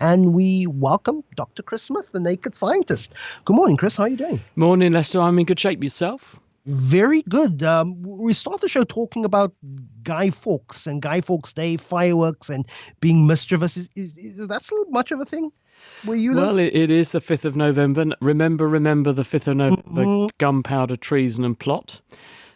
and we welcome Dr. Chris Smith, the Naked Scientist. Good morning, Chris. How are you doing? Morning, Lester. I'm in good shape. Yourself? Very good. We start the show talking about Guy Fawkes and Guy Fawkes Day, fireworks, and being mischievous. Is that still much of a thing where you live? Well, it is the 5th of November. Remember the 5th of November Mhm. gunpowder treason and plot.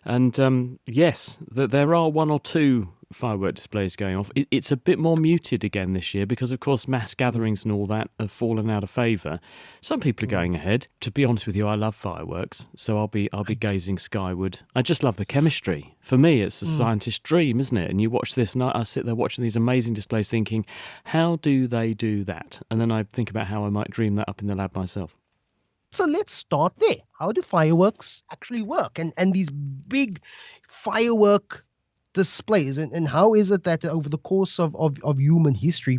And yes, there are one or two firework displays going off. It's a bit more muted again this year because, of course, mass gatherings and all that have fallen out of favour. Some people are going ahead. To be honest with you, I love fireworks, so I'll be gazing skyward. I just love the chemistry. For me, it's a scientist's dream, isn't it? And you watch this, and I sit there watching these amazing displays, thinking, how do they do that? And then I think about how I might dream that up in the lab myself. So let's start there. How do fireworks actually work? And these big firework displays, and how is it that over the course of human history,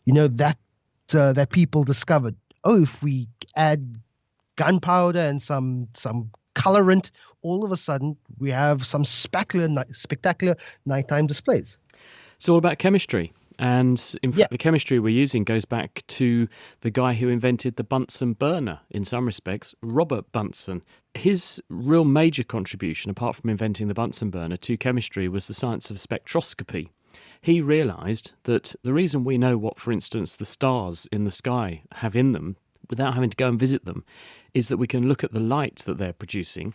that people discovered, oh, if we add gunpowder and some colorant, all of a sudden we have some spectacular nighttime displays. It's all about chemistry. And in Yeah. fact, the chemistry we're using goes back to the guy who invented the Bunsen burner, in some respects, Robert Bunsen. His real major contribution, apart from inventing the Bunsen burner, to chemistry was the science of spectroscopy. He realised that the reason we know what, for instance, the stars in the sky have in them, without having to go and visit them, is that we can look at the light that they're producing,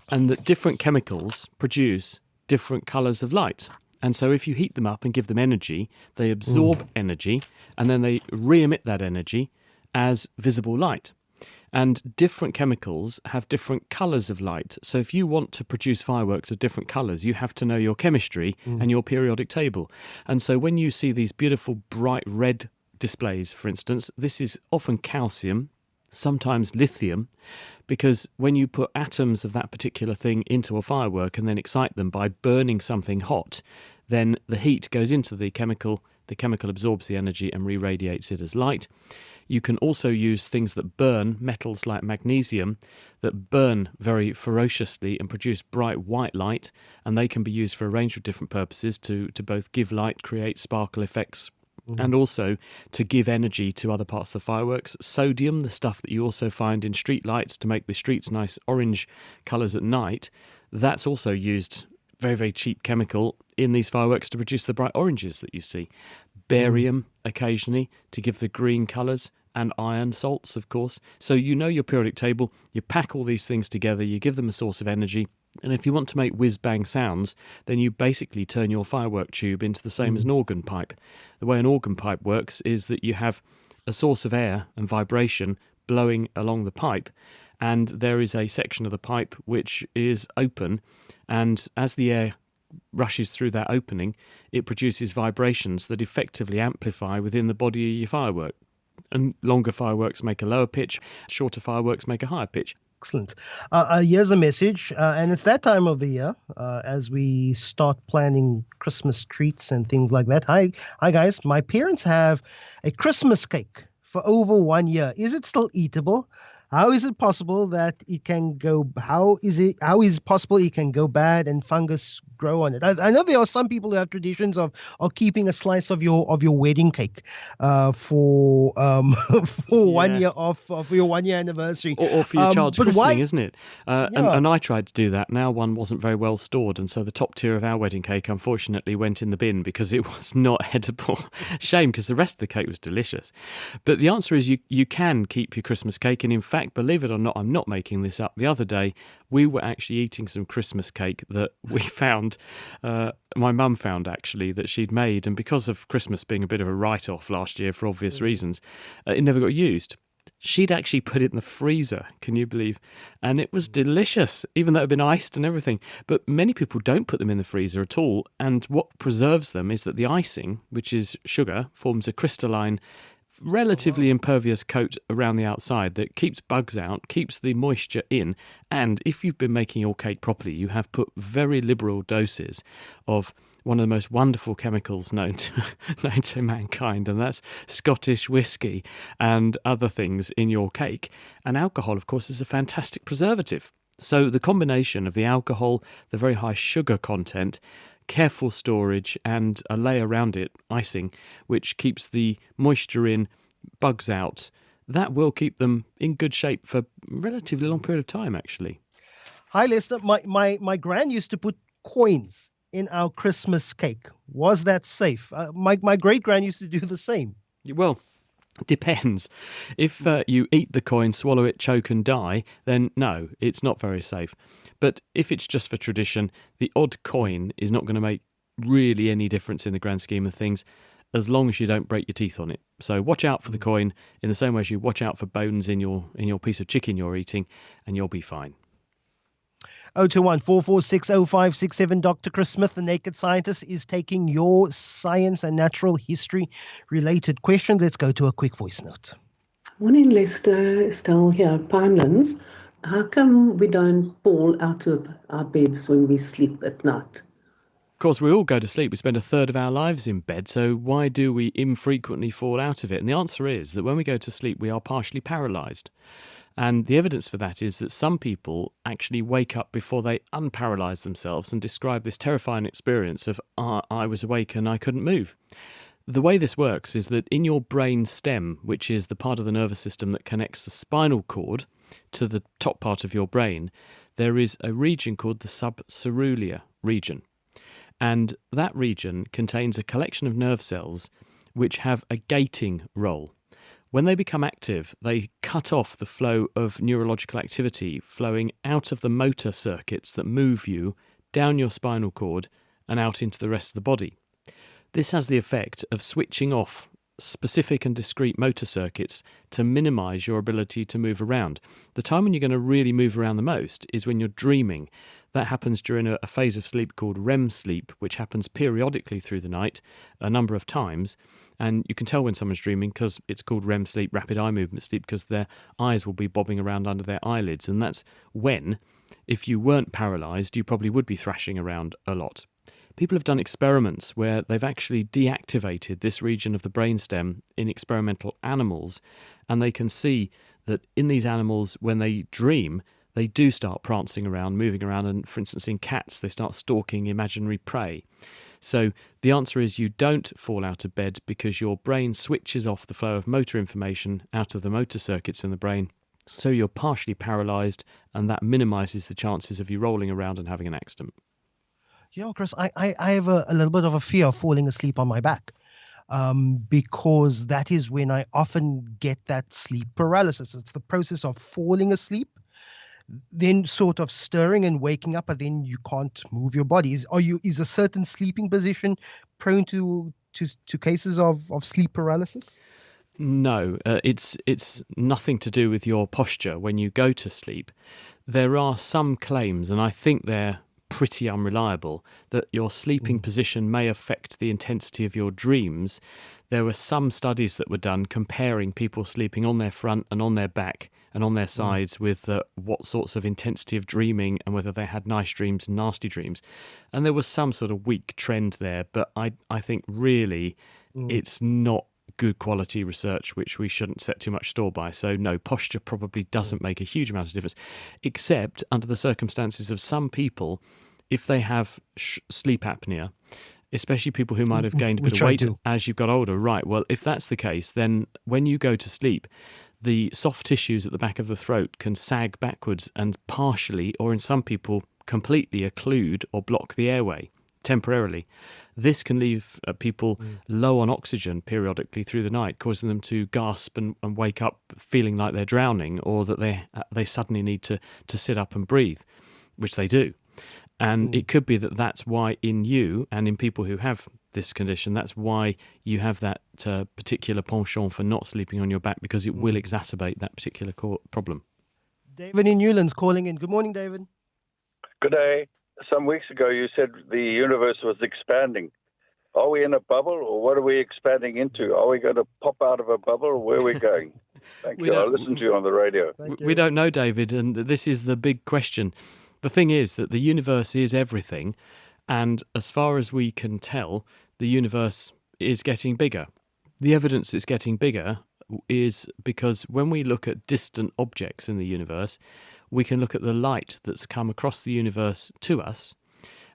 and that different chemicals produce different colours of light. And so if you heat them up and give them energy, they absorb energy and then they re-emit that energy as visible light. And different chemicals have different colours of light. So if you want to produce fireworks of different colours, you have to know your chemistry and your periodic table. And so when you see these beautiful bright red displays, for instance, this is often calcium, sometimes lithium, because when you put atoms of that particular thing into a firework and then excite them by burning something hot, then the heat goes into the chemical absorbs the energy and re-radiates it as light. You can also use things that burn, metals like magnesium, that burn very ferociously and produce bright white light, and they can be used for a range of different purposes to both give light, create sparkle effects, and also to give energy to other parts of the fireworks. Sodium, the stuff that you also find in street lights to make the streets nice orange colours at night, that's also used, very, very cheap chemical, in these fireworks to produce the bright oranges that you see. Barium, occasionally, to give the green colours, and iron salts, of course. So you know your periodic table, you pack all these things together, you give them a source of energy, and if you want to make whiz-bang sounds, then you basically turn your firework tube into the same as an organ pipe. The way an organ pipe works is that you have a source of air and vibration blowing along the pipe, and there is a section of the pipe which is open, and as the air rushes through that opening, it produces vibrations that effectively amplify within the body of your firework. And longer fireworks make a lower pitch, shorter fireworks make a higher pitch. Excellent. Here's a message, and it's that time of the year as we start planning Christmas treats and things like that. Hi guys. My parents have a Christmas cake for over 1 year. Is it still eatable? How is it possible that it can go? How is it possible it can go bad and fungus grow on it? I know there are some people who have traditions of keeping a slice of your wedding cake for for one Yeah. year of your 1 year anniversary. Or for your child's But christening, why? isn't it? And I tried to do that. Now one wasn't very well stored, and so the top tier of our wedding cake unfortunately went in the bin because it was not edible. Shame, because the rest of the cake was delicious. But the answer is you can keep your Christmas cake, and in fact, believe it or not, I'm not making this up. The other day, we were actually eating some Christmas cake that we found, my mum found actually, that she'd made, and because of Christmas being a bit of a write-off last year for obvious reasons, it never got used. She'd actually put it in the freezer, can you believe? And it was delicious, even though it had been iced and everything. But many people don't put them in the freezer at all. And what preserves them is that the icing, which is sugar, forms a crystalline, relatively impervious coat around the outside that keeps bugs out, keeps the moisture in. And if you've been making your cake properly, you have put very liberal doses of one of the most wonderful chemicals known to mankind, and that's Scottish whiskey and other things in your cake. And alcohol, of course, is a fantastic preservative. So the combination of the alcohol, the very high sugar content, careful storage, and a layer around it, icing, which keeps the moisture in bugs out, that will keep them in good shape for a relatively long period of time, actually. Hi, Lester. My gran used to put coins in our Christmas cake. Was that safe? My great gran used to do the same. Well, depends. If you eat the coin, swallow it, choke and die, then no, it's not very safe. But if it's just for tradition, the odd coin is not going to make really any difference in the grand scheme of things, as long as you don't break your teeth on it. So watch out for the coin in the same way as you watch out for bones in your piece of chicken you're eating, and you'll be fine. 021-446-0567. Dr. Chris Smith, the Naked Scientist, is taking your science and natural history related questions. Let's go to a quick voice note. Morning, Lester. Still here, Pinelands. How come we don't fall out of our beds when we sleep at night? Of course, we all go to sleep. We spend a third of our lives in bed, so why do we infrequently fall out of it? And the answer is that when we go to sleep, we are partially paralysed. And the evidence for that is that some people actually wake up before they unparalyse themselves and describe this terrifying experience of, I was awake and I couldn't move. The way this works is that in your brain stem, which is the part of the nervous system that connects the spinal cord to the top part of your brain, there is a region called the subcerulear region. And that region contains a collection of nerve cells which have a gating role. When they become active, they cut off the flow of neurological activity flowing out of the motor circuits that move you down your spinal cord and out into the rest of the body. This has the effect of switching off specific and discrete motor circuits to minimise your ability to move around. The time when you're going to really move around the most is when you're dreaming. That happens during a phase of sleep called REM sleep, which happens periodically through the night, a number of times. And you can tell when someone's dreaming because it's called REM sleep, rapid eye movement sleep, because their eyes will be bobbing around under their eyelids. And that's when, if you weren't paralysed, you probably would be thrashing around a lot. People have done experiments where they've actually deactivated this region of the brainstem in experimental animals, and they can see that in these animals, when they dream, they do start prancing around, moving around, and for instance in cats, they start stalking imaginary prey. So the answer is you don't fall out of bed because your brain switches off the flow of motor information out of the motor circuits in the brain, so you're partially paralysed, and that minimises the chances of you rolling around and having an accident. Chris, I have a little bit of a fear of falling asleep on my back because that is when I often get that sleep paralysis. It's the process of falling asleep, then sort of stirring and waking up, but then you can't move your body. Is a certain sleeping position prone to cases of sleep paralysis? No, it's nothing to do with your posture when you go to sleep. There are some claims, and I think they're pretty unreliable, that your sleeping position may affect the intensity of your dreams. There were some studies that were done comparing people sleeping on their front and on their back and on their sides with what sorts of intensity of dreaming and whether they had nice dreams and nasty dreams. And there was some sort of weak trend there, but I think really it's not good quality research, which we shouldn't set too much store by. So no, posture probably doesn't make a huge amount of difference, except under the circumstances of some people, if they have sleep apnea, especially people who might have gained a bit of weight as you've got older. Right, well, if that's the case, then when you go to sleep, the soft tissues at the back of the throat can sag backwards and partially, or in some people, completely occlude or block the airway temporarily. This can leave people low on oxygen periodically through the night, causing them to gasp and wake up feeling like they're drowning, or that they suddenly need to sit up and breathe, which they do. And it could be that that's why in you and in people who have this condition, that's why you have that particular penchant for not sleeping on your back, because it will exacerbate that particular problem. David in Newlands calling in. Good morning, David. Good day. Some weeks ago, you said the universe was expanding. Are we in a bubble, or what are we expanding into? Are we going to pop out of a bubble, or where are we going? Thank you. I listened to you on the radio. We don't know, David, and this is the big question. The thing is that the universe is everything, and as far as we can tell, the universe is getting bigger. The evidence it's getting bigger is because when we look at distant objects in the universe, we can look at the light that's come across the universe to us,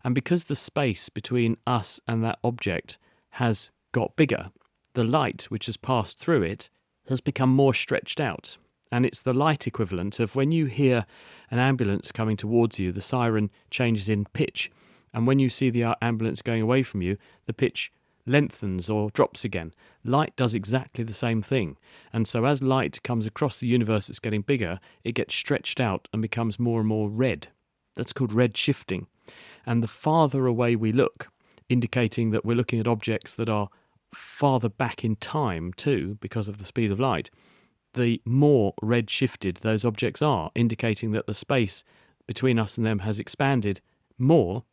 and because the space between us and that object has got bigger, the light which has passed through it has become more stretched out. And it's the light equivalent of when you hear an ambulance coming towards you, the siren changes in pitch. And when you see the ambulance going away from you, the pitch lengthens or drops again. Light does exactly the same thing. And so as light comes across the universe that's getting bigger, it gets stretched out and becomes more and more red. That's called red shifting. And the farther away we look, indicating that we're looking at objects that are farther back in time too, because of the speed of light, the more red shifted those objects are, indicating that the space between us and them has expanded more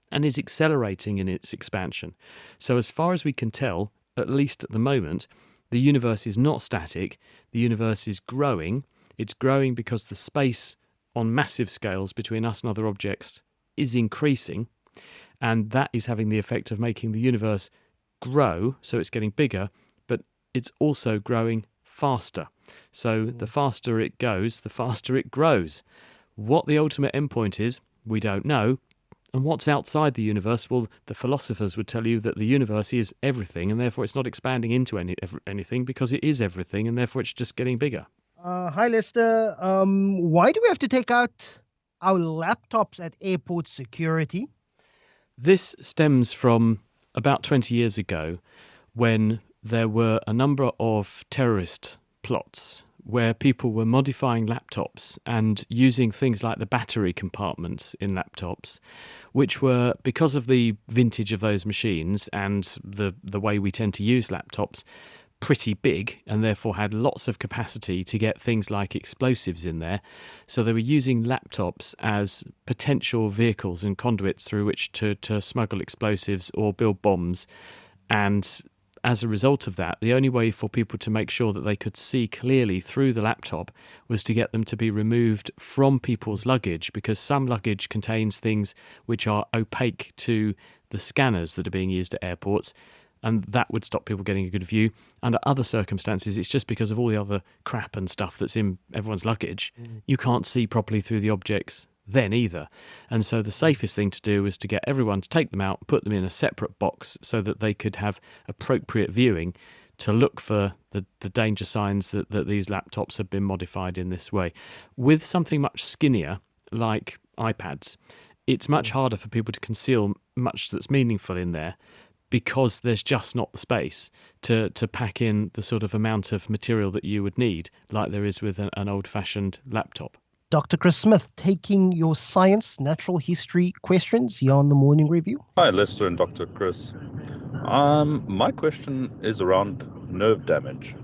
and is accelerating in its expansion. So as far as we can tell, at least at the moment, the universe is not static, the universe is growing. It's growing because the space on massive scales between us and other objects is increasing, and that is having the effect of making the universe grow, so it's getting bigger, but it's also growing faster. So the faster it goes, the faster it grows. What the ultimate endpoint is, we don't know. And what's outside the universe? Well, the philosophers would tell you that the universe is everything, and therefore it's not expanding into anything because it is everything, and therefore it's just getting bigger. Hi, Lester. Why do we have to take out our laptops at airport security? This stems from about 20 years ago when there were a number of terrorist plots where people were modifying laptops and using things like the battery compartments in laptops, which were, because of the vintage of those machines and the way we tend to use laptops, pretty big and therefore had lots of capacity to get things like explosives in there. So they were using laptops as potential vehicles and conduits through which to smuggle explosives or build bombs. And as a result of that, the only way for people to make sure that they could see clearly through the laptop was to get them to be removed from people's luggage, because some luggage contains things which are opaque to the scanners that are being used at airports, and that would stop people getting a good view. Under other circumstances, it's just because of all the other crap and stuff that's in everyone's luggage. You can't see properly through the objects then either. And so the safest thing to do was to get everyone to take them out, put them in a separate box so that they could have appropriate viewing to look for the danger signs that these laptops have been modified in this way. With something much skinnier, like iPads, it's much harder for people to conceal much that's meaningful in there, because there's just not the space to pack in the sort of amount of material that you would need, like there is with an old-fashioned laptop. Dr. Chris Smith, taking your science, natural history questions here on the Morning Review. Hi, Lester and Dr. Chris. My question is around nerve damage.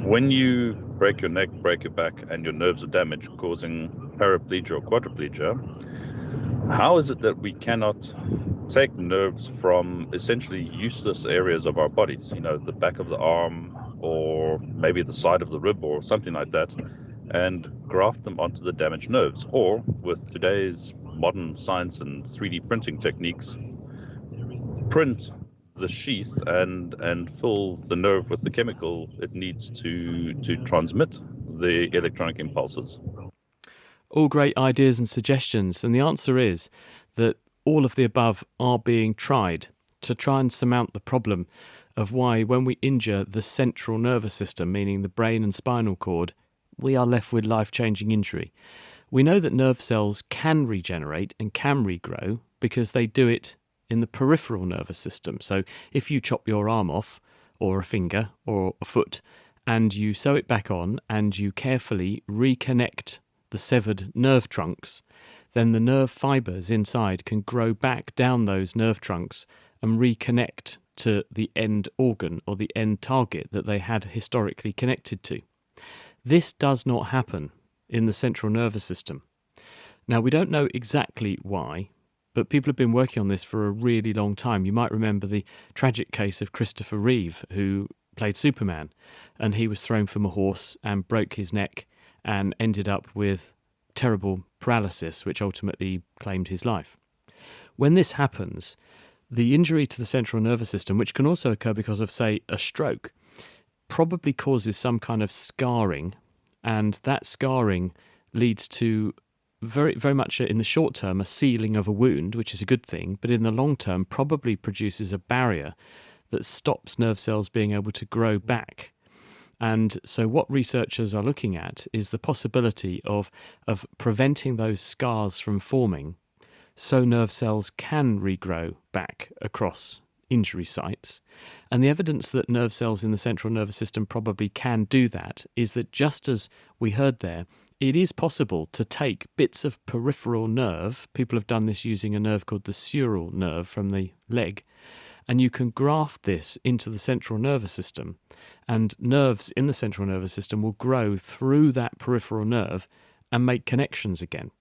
When you break your neck, break your back, and your nerves are damaged, causing paraplegia or quadriplegia, how is it that we cannot take nerves from essentially useless areas of our bodies, the back of the arm or maybe the side of the rib or something like that, and graft them onto the damaged nerves? Or, with today's modern science and 3D printing techniques, print the sheath and fill the nerve with the chemical it needs to transmit the electronic impulses? All great ideas and suggestions, and the answer is that all of the above are being tried to try and surmount the problem of why, when we injure the central nervous system, meaning the brain and spinal cord, we are left with life-changing injury. We know that nerve cells can regenerate and can regrow because they do it in the peripheral nervous system. So if you chop your arm off, or a finger, or a foot, and you sew it back on, and you carefully reconnect the severed nerve trunks, then the nerve fibres inside can grow back down those nerve trunks and reconnect to the end organ or the end target that they had historically connected to. This does not happen in the central nervous system. Now, we don't know exactly why, but people have been working on this for a really long time. You might remember the tragic case of Christopher Reeve, who played Superman, and he was thrown from a horse and broke his neck and ended up with terrible paralysis, which ultimately claimed his life. When this happens, the injury to the central nervous system, which can also occur because of, say, a stroke, probably causes some kind of scarring, and that scarring leads to very, very much in the short term a sealing of a wound, which is a good thing, but in the long term probably produces a barrier that stops nerve cells being able to grow back. And so what researchers are looking at is the possibility of preventing those scars from forming so nerve cells can regrow back across injury sites. And the evidence that nerve cells in the central nervous system probably can do that is that, just as we heard there, it is possible to take bits of peripheral nerve. People have done this using a nerve called the sural nerve from the leg, and you can graft this into the central nervous system, and nerves in the central nervous system will grow through that peripheral nerve and make connections again.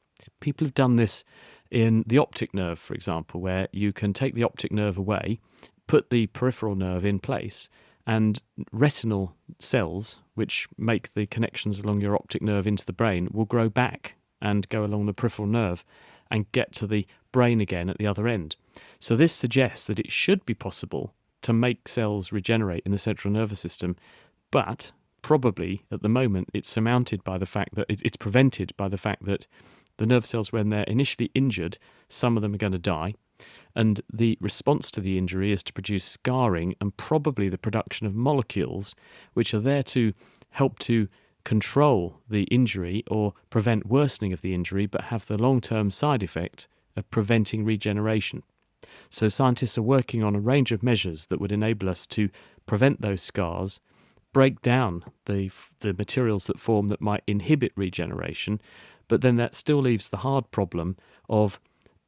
People have done this in the optic nerve, for example, where you can take the optic nerve away, put the peripheral nerve in place, and retinal cells, which make the connections along your optic nerve into the brain, will grow back and go along the peripheral nerve and get to the brain again at the other end. So this suggests that it should be possible to make cells regenerate in the central nervous system, but probably at the moment it's surmounted by the fact that it's prevented by the fact that the nerve cells, when they're initially injured, some of them are going to die, and the response to the injury is to produce scarring and probably the production of molecules which are there to help to control the injury or prevent worsening of the injury, but have the long-term side effect of preventing regeneration. So scientists are working on a range of measures that would enable us to prevent those scars, break down the materials that form that might inhibit regeneration, but then that still leaves the hard problem of,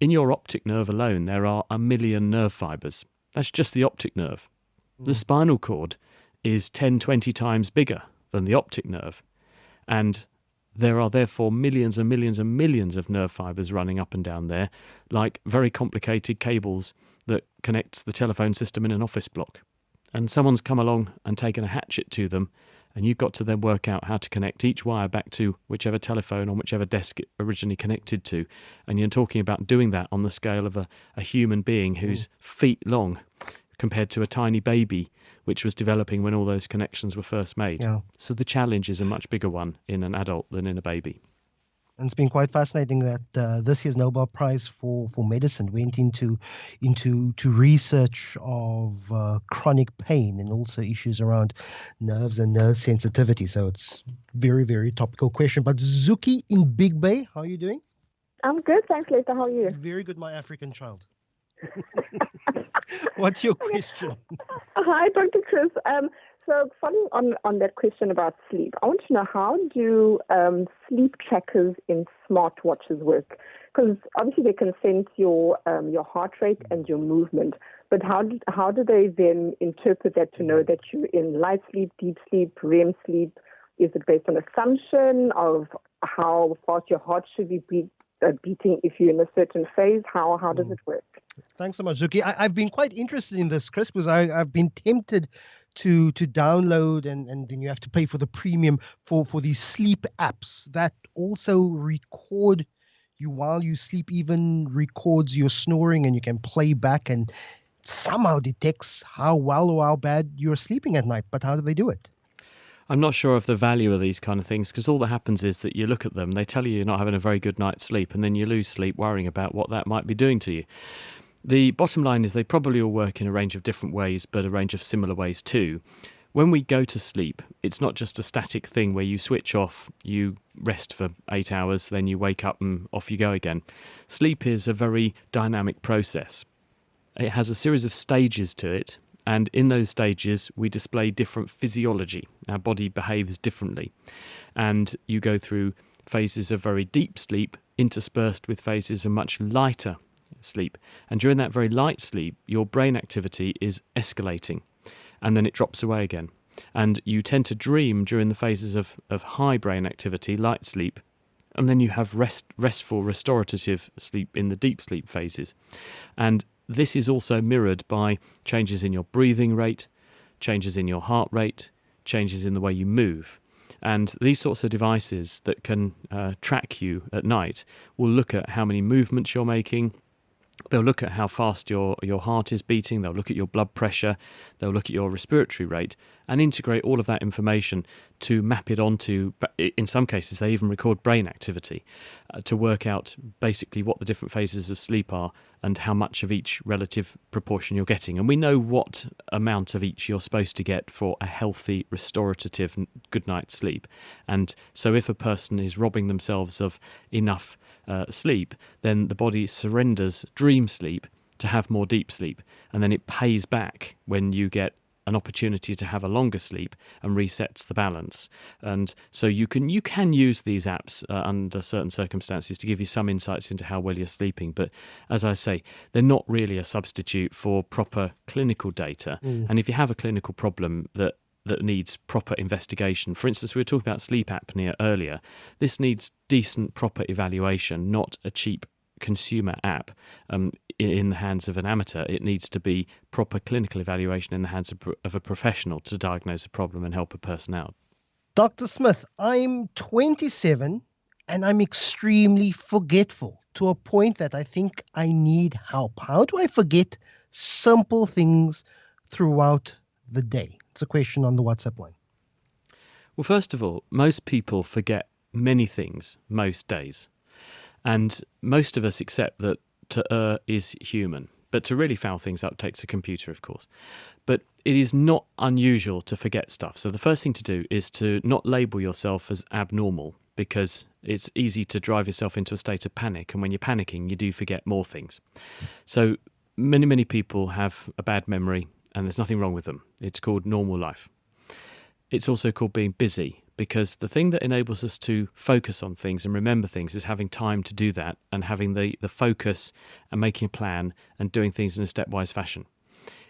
in your optic nerve alone, there are 1 million nerve fibres. That's just the optic nerve. The spinal cord is 10, 20 times bigger than the optic nerve. And there are therefore millions and millions and millions of nerve fibres running up and down there, like very complicated cables that connect the telephone system in an office block. And someone's come along and taken a hatchet to them, and you've got to then work out how to connect each wire back to whichever telephone on whichever desk it originally connected to. And you're talking about doing that on the scale of a human being who's feet long compared to a tiny baby, which was developing when all those connections were first made. Yeah. So the challenge is a much bigger one in an adult than in a baby. And it's been quite fascinating that this year's Nobel Prize for medicine went into research of chronic pain and also issues around nerves and nerve sensitivity. So it's very, very topical question. But Zuki in Big Bay, how are you doing? I'm good, thanks, Lisa. How are you? Very good, my African child. What's your question? Hi, Dr. Chris. So following on that question about sleep, I want to know, how do sleep trackers in smartwatches work? Because obviously they can sense your heart rate and your movement, but how do they then interpret that to know that you're in light sleep, deep sleep, REM sleep? Is it based on assumption of how fast your heart should be beating if you're in a certain phase? How does it work? Thanks so much, Zuki. I've been quite interested in this, Chris, because I've been tempted to download and then you have to pay for the premium for these sleep apps that also record you while you sleep, even records your snoring, and you can play back and somehow detects how well or how bad you're sleeping at night. But how do they do it? I'm not sure of the value of these kind of things, because all that happens is that you look at them, they tell you you're not having a very good night's sleep, and then you lose sleep worrying about what that might be doing to you. The bottom line is they probably all work in a range of different ways, but a range of similar ways too. When we go to sleep, it's not just a static thing where you switch off, you rest for 8 hours, then you wake up and off you go again. Sleep is a very dynamic process. It has a series of stages to it, and in those stages we display different physiology. Our body behaves differently, and you go through phases of very deep sleep interspersed with phases of much lighter sleep. And during that very light sleep, your brain activity is escalating, and then it drops away again. And you tend to dream during the phases of high brain activity, light sleep, and then you have restful, restorative sleep in the deep sleep phases. And this is also mirrored by changes in your breathing rate, changes in your heart rate, changes in the way you move. And these sorts of devices that can track you at night will look at how many movements you're making, They'll look at how fast your heart is beating, they'll look at your blood pressure, they'll look at your respiratory rate, and integrate all of that information to map it onto, in some cases they even record brain activity, to work out basically what the different phases of sleep are and how much of each relative proportion you're getting. And we know what amount of each you're supposed to get for a healthy, restorative, good night's sleep. And so if a person is robbing themselves of enough sleep, then the body surrenders dream sleep to have more deep sleep, and then it pays back when you get an opportunity to have a longer sleep and resets the balance. And so you can use these apps under certain circumstances to give you some insights into how well you're sleeping. But as I say, they're not really a substitute for proper clinical data. And if you have a clinical problem that needs proper investigation. For instance, we were talking about sleep apnea earlier. This needs decent, proper evaluation, not a cheap consumer app in the hands of an amateur. It needs to be proper clinical evaluation in the hands of a professional to diagnose a problem and help a person out. Dr. Smith, I'm 27 and I'm extremely forgetful to a point that I think I need help. How do I forget simple things throughout the day? It's a question on the WhatsApp line. Well, first of all, most people forget many things most days. And most of us accept that to err is human. But to really foul things up takes a computer, of course. But it is not unusual to forget stuff. So the first thing to do is to not label yourself as abnormal, because it's easy to drive yourself into a state of panic. And when you're panicking, you do forget more things. So many people have a bad memory, and there's nothing wrong with them. It's called normal life. It's also called being busy, because the thing that enables us to focus on things and remember things is having time to do that and having the focus and making a plan and doing things in a stepwise fashion.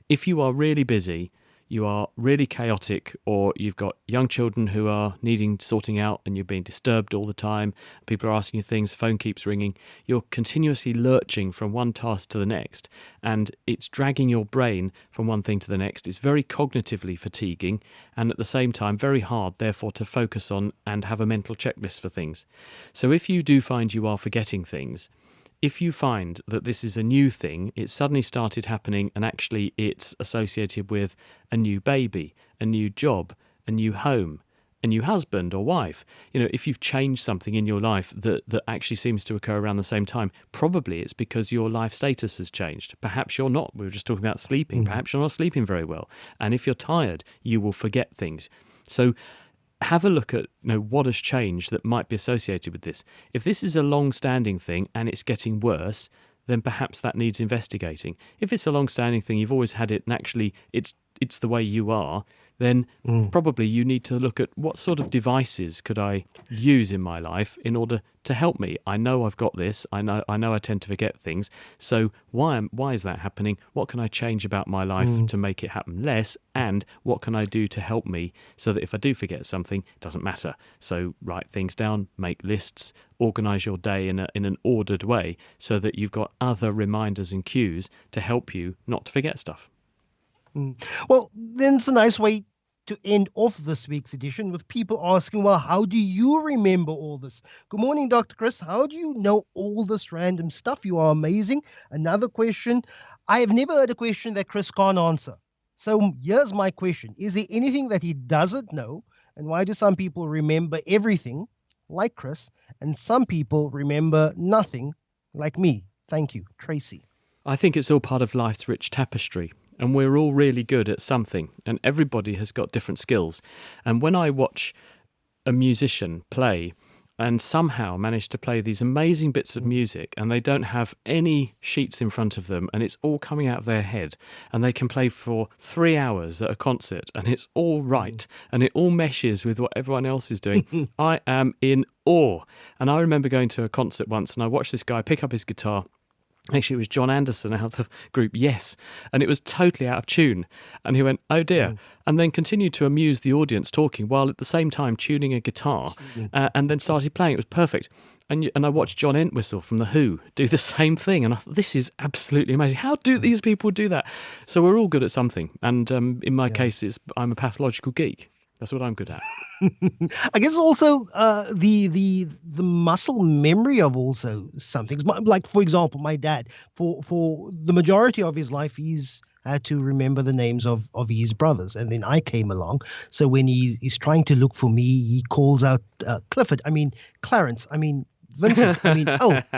If you are really busy, you are really chaotic, or you've got young children who are needing sorting out and you're being disturbed all the time, people are asking you things, phone keeps ringing, you're continuously lurching from one task to the next, and it's dragging your brain from one thing to the next. It's very cognitively fatiguing, and at the same time very hard, therefore, to focus on and have a mental checklist for things. So if you do find you are forgetting things, if you find that this is a new thing, it suddenly started happening and actually it's associated with a new baby, a new job, a new home, a new husband or wife, if you've changed something in your life that actually seems to occur around the same time, probably it's because your life status has changed. Perhaps you're not. We were just talking about sleeping. Perhaps you're not sleeping very well. And if you're tired, you will forget things. So have a look at what has changed that might be associated with this. If this is a long-standing thing and it's getting worse, then perhaps that needs investigating. If it's a long-standing thing, you've always had it, and actually it's the way you are, then probably you need to look at what sort of devices could I use in my life in order to help me. I know I've got this. I know I tend to forget things. So why is that happening? What can I change about my life to make it happen less? And what can I do to help me so that if I do forget something, it doesn't matter. So write things down, make lists, organise your day in an ordered way so that you've got other reminders and cues to help you not to forget stuff. Well, then it's a nice way to end off this week's edition with people asking, well, how do you remember all this? Good morning, Dr. Chris. How do you know all this random stuff? You are amazing. Another question. I have never heard a question that Chris can't answer. So here's my question. Is there anything that he doesn't know? And why do some people remember everything, like Chris, and some people remember nothing, like me? Thank you, Tracy. I think it's all part of life's rich tapestry. And we're all really good at something, and everybody has got different skills. And when I watch a musician play and somehow manage to play these amazing bits of music, and they don't have any sheets in front of them, and it's all coming out of their head, and they can play for 3 hours at a concert, and it's all right, and it all meshes with what everyone else is doing, I am in awe. And I remember going to a concert once, and I watched this guy pick up his guitar. Actually, it was John Anderson out of the group Yes, and it was totally out of tune. And he went, oh dear, and then continued to amuse the audience talking while at the same time tuning a guitar, and then started playing. It was perfect. And I watched John Entwistle from The Who do the same thing, and I thought, this is absolutely amazing. How do these people do that? So we're all good at something, and in my case, I'm a pathological geek. That's what I'm good at. I guess also the muscle memory of also some things. Like for example, my dad, for the majority of his life, he's had to remember the names of his brothers, and then I came along. So when he's trying to look for me, he calls out Clifford. I mean Clarence. I mean Vincent. I mean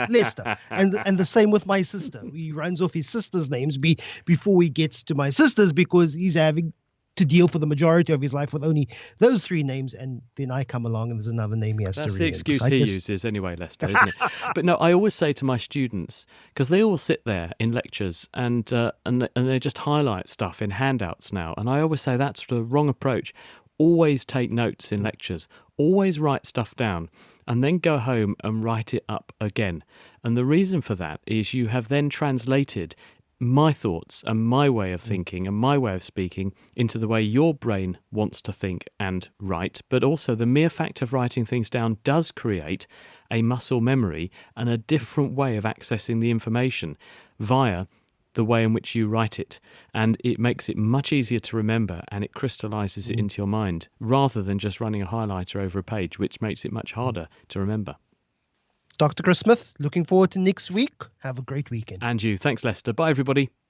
Lester. And the same with my sister. He runs off his sister's names before he gets to my sister's because he's having to deal for the majority of his life with only those three names, and then I come along and there's another name he has to remember. That's the excuse he uses anyway, Lester, isn't it? But no, I always say to my students, because they all sit there in lectures and they just highlight stuff in handouts now, and I always say that's the wrong approach. Always take notes in lectures, always write stuff down, and then go home and write it up again. And the reason for that is you have then translated my thoughts and my way of thinking and my way of speaking into the way your brain wants to think and write. But also the mere fact of writing things down does create a muscle memory and a different way of accessing the information via the way in which you write it. And it makes it much easier to remember, and it crystallizes it into your mind rather than just running a highlighter over a page, which makes it much harder to remember. Dr. Chris Smith, looking forward to next week. Have a great weekend. And you. Thanks, Lester. Bye, everybody.